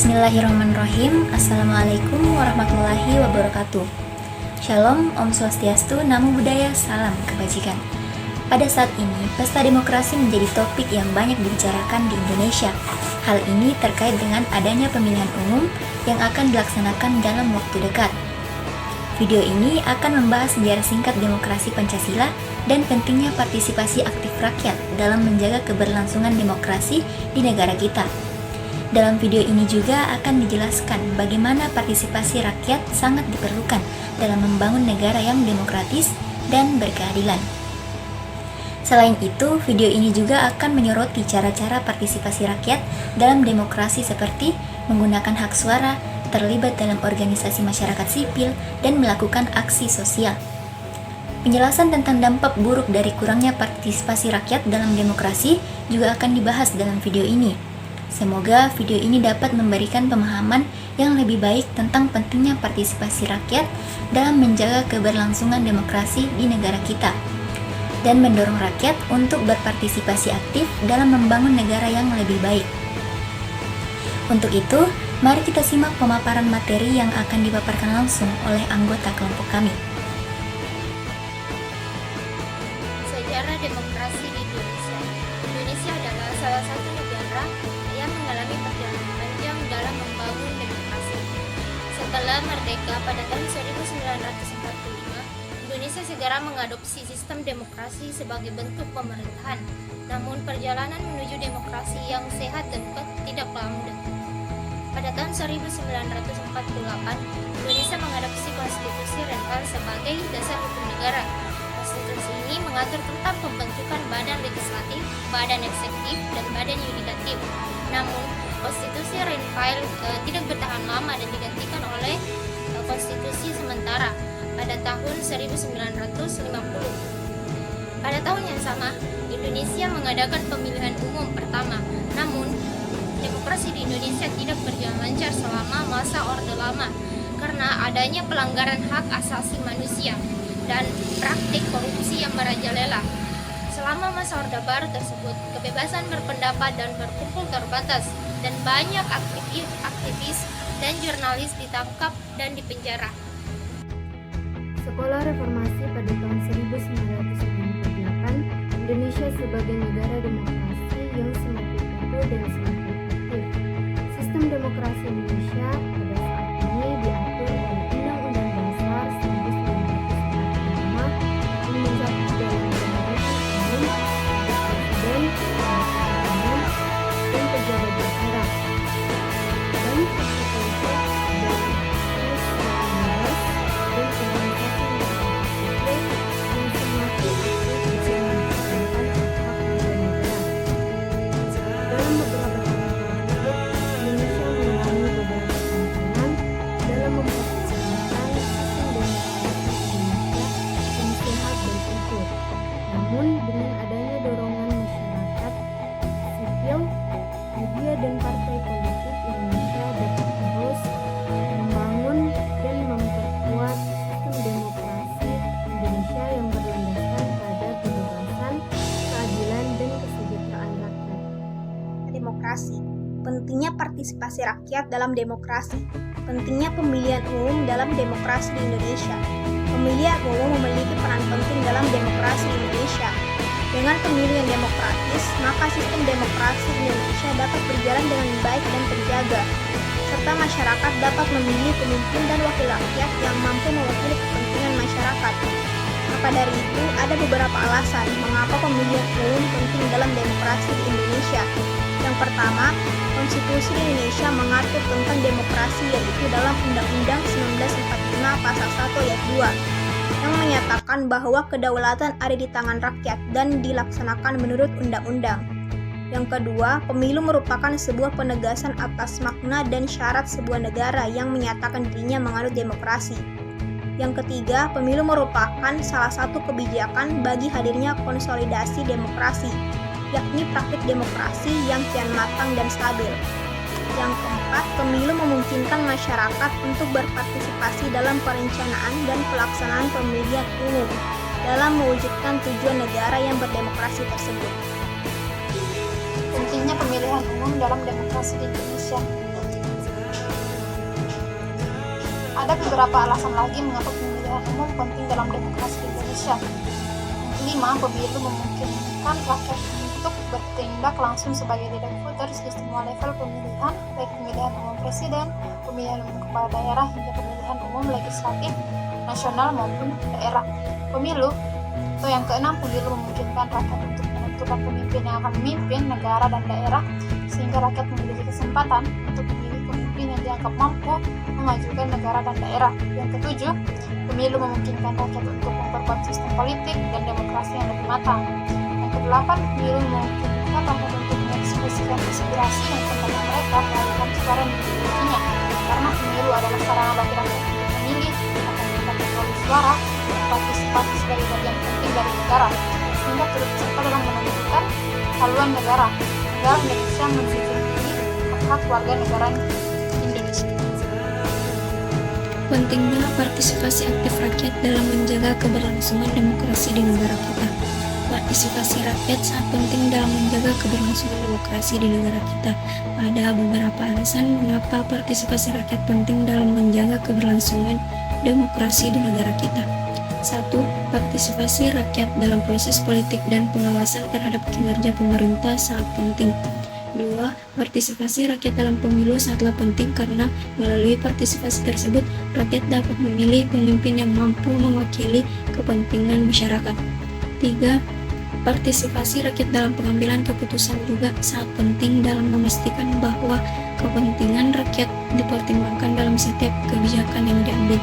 Bismillahirrahmanirrahim. Assalamualaikum warahmatullahi wabarakatuh. Shalom, Om Swastiastu, Namo Buddhaya, salam kebajikan. Pada saat ini, pesta demokrasi menjadi topik yang banyak dibicarakan di Indonesia. Hal ini terkait dengan adanya pemilihan umum yang akan dilaksanakan dalam waktu dekat. Video ini akan membahas sejarah singkat demokrasi Pancasila dan pentingnya partisipasi aktif rakyat dalam menjaga keberlangsungan demokrasi di negara kita. Dalam video ini juga akan dijelaskan bagaimana partisipasi rakyat sangat diperlukan dalam membangun negara yang demokratis dan berkeadilan. Selain itu, video ini juga akan menyoroti cara-cara partisipasi rakyat dalam demokrasi seperti menggunakan hak suara, terlibat dalam organisasi masyarakat sipil, dan melakukan aksi sosial. Penjelasan tentang dampak buruk dari kurangnya partisipasi rakyat dalam demokrasi juga akan dibahas dalam video ini. Semoga video ini dapat memberikan pemahaman yang lebih baik tentang pentingnya partisipasi rakyat dalam menjaga keberlangsungan demokrasi di negara kita, dan mendorong rakyat untuk berpartisipasi aktif dalam membangun negara yang lebih baik. Untuk itu, mari kita simak pemaparan materi yang akan dipaparkan langsung oleh anggota kelompok kami. Sejarah demokrasi di Indonesia. Indonesia adalah salah satu negara yang mengalami perjalanan panjang dalam membangun demokrasi. Setelah merdeka pada tahun 1945, Indonesia segera mengadopsi sistem demokrasi sebagai bentuk pemerintahan. Namun perjalanan menuju demokrasi yang sehat dan kuat tidaklah mudah. Pada tahun 1948, Indonesia mengadopsi konstitusi Renville sebagai dasar hukum negara. Konstitusi ini mengatur tentang pembentukan badan legislatif, badan eksekutif, dan badan yudikatif. Namun, konstitusi Renville tidak bertahan lama dan digantikan oleh konstitusi sementara pada tahun 1950. Pada tahun yang sama, Indonesia mengadakan pemilihan umum pertama. Namun, demokrasi di Indonesia tidak berjalan lancar selama masa Orde Lama karena adanya pelanggaran hak asasi manusia dan praktik korupsi yang merajalela. Selama masa Orde Baru tersebut, kebebasan berpendapat dan berkumpul terbatas, dan banyak aktivis dan jurnalis ditangkap dan dipenjara. Sekolah Reformasi pada tahun 1998, Indonesia sebagai negara demokrasi yang semakin utuh dan semakin aktif. Sistem demokrasi Indonesia pada saat ini diatur oleh Undang-Undang Dasar 1945 yang mencakup dalam pemerintahan umum, presiden, umum, dan pejabat daerah. Dan fakta politik dan dan partai politik Indonesia dapat terus membangun dan memperkuat sistem demokrasi Indonesia yang berlandaskan pada kebebasan, keadilan, dan kesejahteraan rakyat. Demokrasi. Pentingnya partisipasi rakyat dalam demokrasi. Pentingnya pemilihan umum dalam demokrasi di Indonesia. Pemilihan umum memiliki peran penting dalam demokrasi di Indonesia. Dengan pemilihan demokratis, maka sistem demokrasi Indonesia dapat berjalan dengan baik dan terjaga, serta masyarakat dapat memilih pemimpin dan wakil rakyat yang mampu mewakili kepentingan masyarakat. Maka dari itu, ada beberapa alasan mengapa pemilihan umum penting dalam demokrasi di Indonesia. Yang pertama, Konstitusi Indonesia mengatur tentang demokrasi, yaitu dalam Undang-Undang 1945 Pasal 1 Ayat 2. yang menyatakan bahwa kedaulatan ada di tangan rakyat dan dilaksanakan menurut undang-undang. Yang kedua, pemilu merupakan sebuah penegasan atas makna dan syarat sebuah negara yang menyatakan dirinya menganut demokrasi. Yang ketiga, pemilu merupakan salah satu kebijakan bagi hadirnya konsolidasi demokrasi, yakni praktik demokrasi yang kian matang dan stabil. Yang keempat, pemilu memungkinkan masyarakat untuk berpartisipasi dalam perencanaan dan pelaksanaan pemilihan umum dalam mewujudkan tujuan negara yang berdemokrasi tersebut. Pentingnya pemilihan umum dalam demokrasi di Indonesia. Ada beberapa alasan lagi mengapa pemilihan umum penting dalam demokrasi di Indonesia. Yang 5, pemilu memungkinkan rakyat untuk bertindak langsung sebagai direct voters di semua level pemilihan, baik pemilihan umum presiden, pemilihan umum kepala daerah, hingga pemilihan umum legislatif nasional maupun daerah. Pemilu atau yang ke-6, pemilu memungkinkan rakyat untuk menentukan pemimpin yang akan memimpin negara dan daerah, sehingga rakyat memiliki kesempatan untuk memilih pemimpin yang dianggap mampu memajukan negara dan daerah. Yang ke-7, pemilu memungkinkan rakyat untuk memperkuat sistem politik dan demokrasi yang lebih matang. Yang ke-8, pemilu memungkinkan rakyat untuk mengekspresikan aspirasi dan pendapat mereka melalui hak suara yang dimilikinya. Karena pemilu adalah sarana bagi rakyat untuk memilih, akan mendapat melalui suara, partisipasi sebagai bagian penting dari negara, sehingga turut serta dalam menentukan haluan negara. Negara Indonesia menjunjung tinggi hak warga negara Indonesia. Pentingnya partisipasi aktif rakyat dalam menjaga keberlangsungan demokrasi di negara kita. Partisipasi rakyat sangat penting dalam menjaga keberlangsungan demokrasi di negara kita. Ada beberapa alasan mengapa partisipasi rakyat penting dalam menjaga keberlangsungan demokrasi di negara kita. 1. Partisipasi rakyat dalam proses politik dan pengawasan terhadap kinerja pemerintah sangat penting. 2. Partisipasi rakyat dalam pemilu sangatlah penting karena melalui partisipasi tersebut rakyat dapat memilih pemimpin yang mampu mewakili kepentingan masyarakat. 3. Partisipasi rakyat dalam pengambilan keputusan juga sangat penting dalam memastikan bahwa kepentingan rakyat dipertimbangkan dalam setiap kebijakan yang diambil.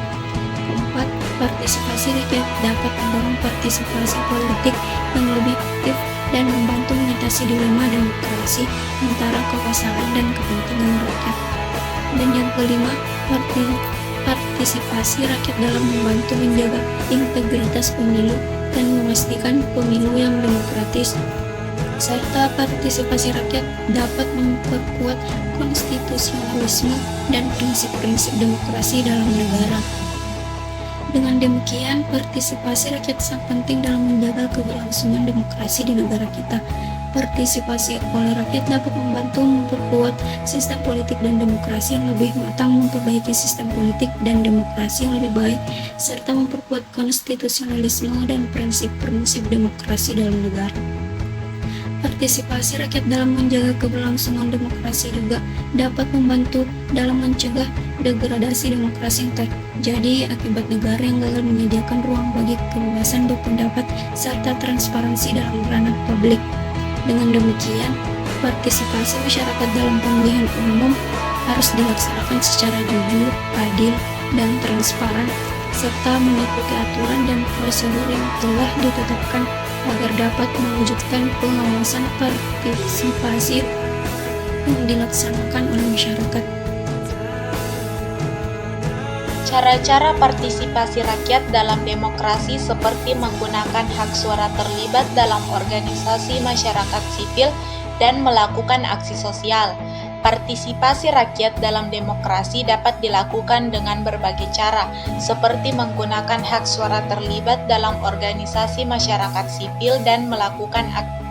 4. Partisipasi rakyat dapat mendorong partisipasi politik yang lebih aktif dan membantu mengatasi dilema demokrasi antara kekuasaan dan kepentingan rakyat. Dan yang kelima, partisipasi rakyat dalam membantu menjaga integritas pemilu dan memastikan pemilu yang demokratis, serta partisipasi rakyat dapat memperkuat konstitusionalisme dan prinsip-prinsip demokrasi dalam negara. Dengan demikian, partisipasi rakyat sangat penting dalam menjaga keberlangsungan demokrasi di negara kita. Partisipasi oleh rakyat dapat membantu memperkuat sistem politik dan demokrasi yang lebih matang, memperbaiki sistem politik dan demokrasi yang lebih baik, serta memperkuat konstitusionalisme dan prinsip-prinsip demokrasi dalam negara. Partisipasi rakyat dalam menjaga keberlangsungan demokrasi juga dapat membantu dalam mencegah degradasi demokrasi yang terjadi akibat negara yang gagal menyediakan ruang bagi kebebasan berpendapat serta transparansi dalam ranah publik. Dengan demikian, partisipasi masyarakat dalam pemilihan umum harus dilaksanakan secara jujur, adil, dan transparan, serta mengikuti aturan dan prosedur yang telah ditetapkan agar dapat mewujudkan pengawasan partisipasi yang dilaksanakan oleh masyarakat. Cara-cara partisipasi rakyat dalam demokrasi seperti menggunakan hak suara terlibat dalam organisasi masyarakat sipil dan melakukan aksi sosial. Partisipasi rakyat dalam demokrasi dapat dilakukan dengan berbagai cara, seperti menggunakan hak suara terlibat dalam organisasi masyarakat sipil dan melakukan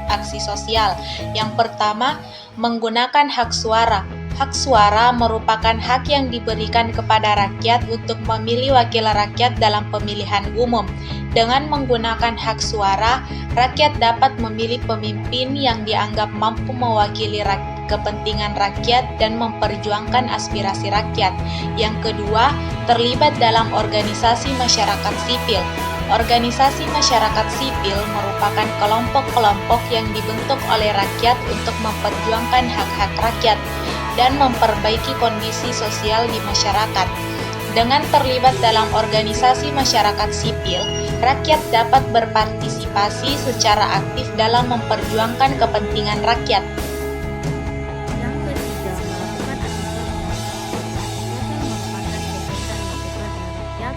aksi sosial. Yang pertama, menggunakan hak suara. Hak suara merupakan hak yang diberikan kepada rakyat untuk memilih wakil rakyat dalam pemilihan umum. Dengan menggunakan hak suara, rakyat dapat memilih pemimpin yang dianggap mampu mewakili kepentingan rakyat dan memperjuangkan aspirasi rakyat. Yang kedua, terlibat dalam organisasi masyarakat sipil. Organisasi masyarakat sipil merupakan kelompok-kelompok yang dibentuk oleh rakyat untuk memperjuangkan hak-hak rakyat dan memperbaiki kondisi sosial di masyarakat. Dengan terlibat dalam organisasi masyarakat sipil, rakyat dapat berpartisipasi secara aktif dalam memperjuangkan kepentingan rakyat. Yang ketiga, melakukan aksi sosial. Aksi sosial merupakan kegiatan dilakukan oleh rakyat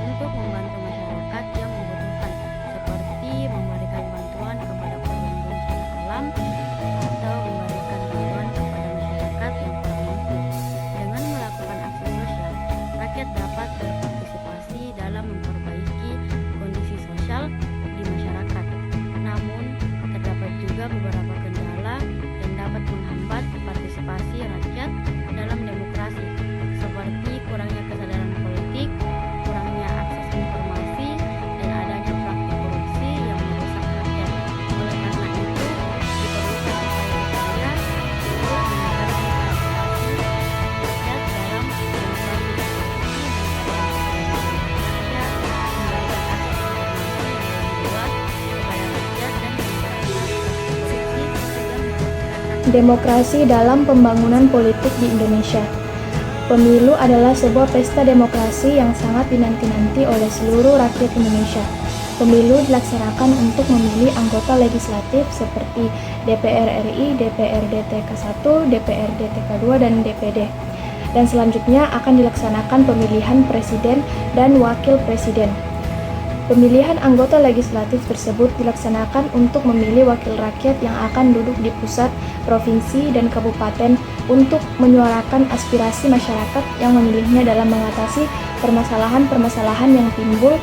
untuk membantu masyarakat yang membutuhkan, seperti memberikan bantuan kepada korban bencana alam atau memberikan bantuan kepada masyarakat yang kurang mampu. Dengan melakukan aksi sosial, rakyat dapat berpartisipasi dalam memperbaiki kondisi sosial di masyarakat. Namun, terdapat juga beberapa kendala yang dapat menghambat partisipasi rakyat dalam demokrasi, seperti kurangnya kesadaran politik Demokrasi dalam pembangunan politik di Indonesia. Pemilu adalah sebuah pesta demokrasi yang sangat dinanti-nanti oleh seluruh rakyat Indonesia. Pemilu dilaksanakan untuk memilih anggota legislatif seperti DPR RI, DPRD TK1, DPRD TK2, dan DPD. Dan selanjutnya akan dilaksanakan pemilihan presiden dan wakil presiden. Pemilihan anggota legislatif tersebut dilaksanakan untuk memilih wakil rakyat yang akan duduk di pusat, provinsi, dan kabupaten untuk menyuarakan aspirasi masyarakat yang memilihnya dalam mengatasi permasalahan-permasalahan yang timbul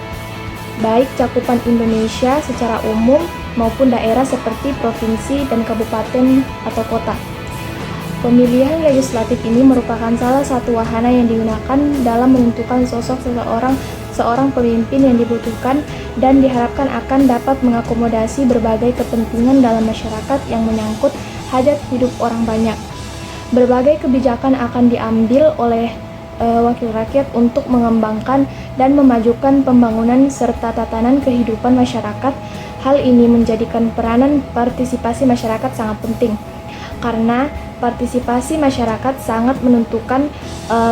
baik cakupan Indonesia secara umum maupun daerah seperti provinsi dan kabupaten atau kota. Pemilihan legislatif ini merupakan salah satu wahana yang digunakan dalam menentukan sosok seorang pemimpin yang dibutuhkan dan diharapkan akan dapat mengakomodasi berbagai kepentingan dalam masyarakat yang menyangkut hajat hidup orang banyak. Berbagai kebijakan akan diambil oleh wakil rakyat untuk mengembangkan dan memajukan pembangunan serta tatanan kehidupan masyarakat. Hal ini menjadikan peranan partisipasi masyarakat sangat penting, karena partisipasi masyarakat sangat menentukan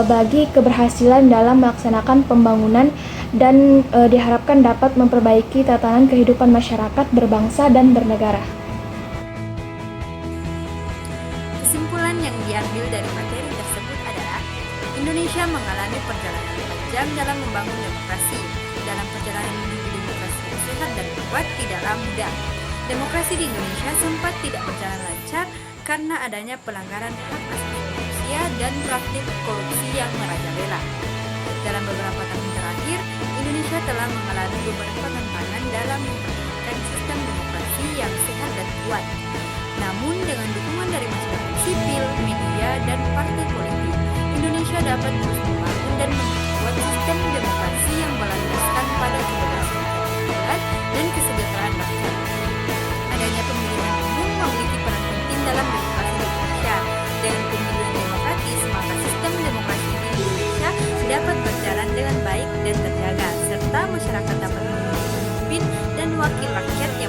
bagi keberhasilan dalam melaksanakan pembangunan dan diharapkan dapat memperbaiki tatanan kehidupan masyarakat berbangsa dan bernegara. Kesimpulan yang diambil dari materi tersebut adalah Indonesia mengalami perjalanan panjang dalam membangun demokrasi. Dalam perjalanan menuju demokrasi yang sehat dan kuat tidaklah mudah. Demokrasi di Indonesia sempat tidak berjalan lancar karena adanya pelanggaran hak asasi manusia dan praktik korupsi yang merajalela. Dalam beberapa tahun terakhir, Indonesia telah mengalami beberapa tantangan dalam mempertahankan sistem demokrasi yang sehat dan kuat. Namun dengan dukungan dari masyarakat sipil, media, dan partai politik, Indonesia dapat terus membangun dan memperkuat sistem demokrasi yang berlandaskan pada kebebasan berpendapat dan kesejahteraan rakyat. Adanya pemilihan umum memiliki peran penting dalam demokrasi di Indonesia. Dengan pemilu yang demokratis, maka sistem demokrasi di Indonesia dapat berjalan dengan baik dan terjaga, serta masyarakat dapat memilih pemimpin dan wakil rakyat yang